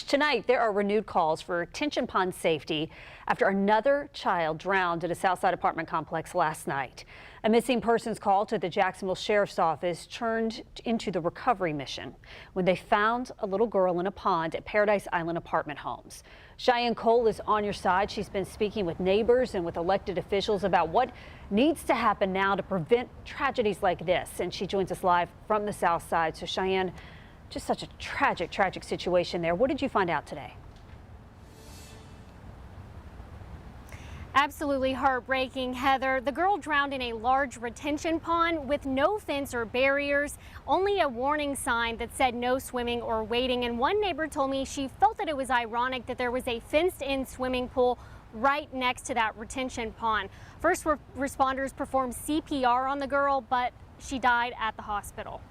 much. Tonight, there are renewed calls for retention pond safety after another child drowned at a Southside apartment complex last night. A missing persons call to the Jacksonville Sheriff's Office turned into the recovery mission when they found a little girl in a pond at Paradise Island apartment homes. Cheyenne Cole is on your side. She's been speaking with neighbors and with elected officials about what needs to happen now to prevent tragedies like this. And she joins us live from the South Side. So Cheyenne, just such a tragic situation there. What did you find out today? Absolutely heartbreaking, Heather. The girl drowned in a large retention pond with no fence or barriers, only a warning sign that said no swimming or wading. And one neighbor told me she felt that it was ironic that there was a fenced-in swimming pool right next to that retention pond. First responders performed CPR on the girl, but she died at the hospital.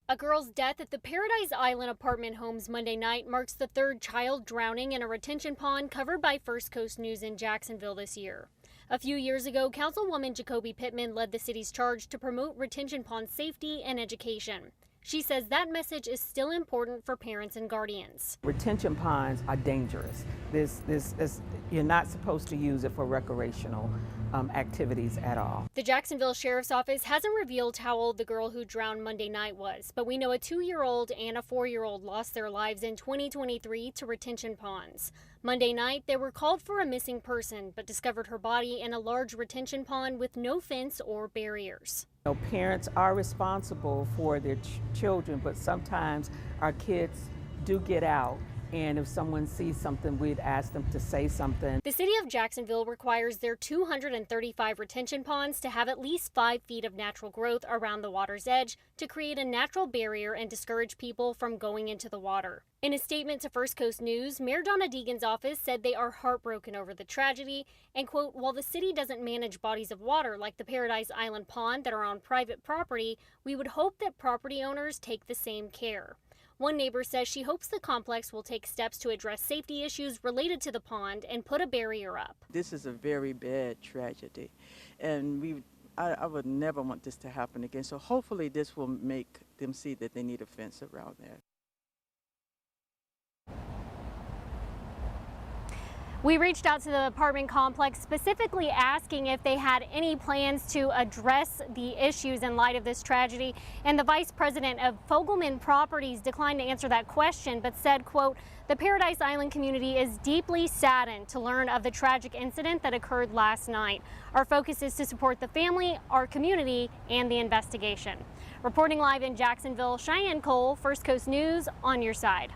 A girl's death at the Paradise Island apartment homes Monday night marks the third child drowning in a retention pond covered by First Coast News in Jacksonville this year. A few years ago, Councilwoman Jacoby Pittman led the city's charge to promote retention pond safety and education. She says that message is still important for parents and guardians. Retention ponds are dangerous. You're not supposed to use it for recreational activities at all. The Jacksonville Sheriff's Office hasn't revealed how old the girl who drowned Monday night was, but we know a 2-year-old and a 4-year-old lost their lives in 2023 to retention ponds. Monday night, they were called for a missing person, but discovered her body in a large retention pond with no fence or barriers. Parents are responsible for their children, but sometimes our kids do get out. And if someone sees something, we'd ask them to say something. The city of Jacksonville requires their 235 retention ponds to have at least 5 feet of natural growth around the water's edge to create a natural barrier and discourage people from going into the water. In a statement to First Coast News, Mayor Donna Deegan's office said they are heartbroken over the tragedy and, quote, while the city doesn't manage bodies of water like the Paradise Island pond that are on private property, we would hope that property owners take the same care. One neighbor says she hopes the complex will take steps to address safety issues related to the pond and put a barrier up. This is a very bad tragedy, and I would never want this to happen again. So hopefully this will make them see that they need a fence around there. We reached out to the apartment complex specifically asking if they had any plans to address the issues in light of this tragedy, and the vice president of Fogelman Properties declined to answer that question, but said, quote, the Paradise Island community is deeply saddened to learn of the tragic incident that occurred last night. Our focus is to support the family, our community, and the investigation. Reporting live in Jacksonville, Cheyenne Cole, First Coast News, on your side.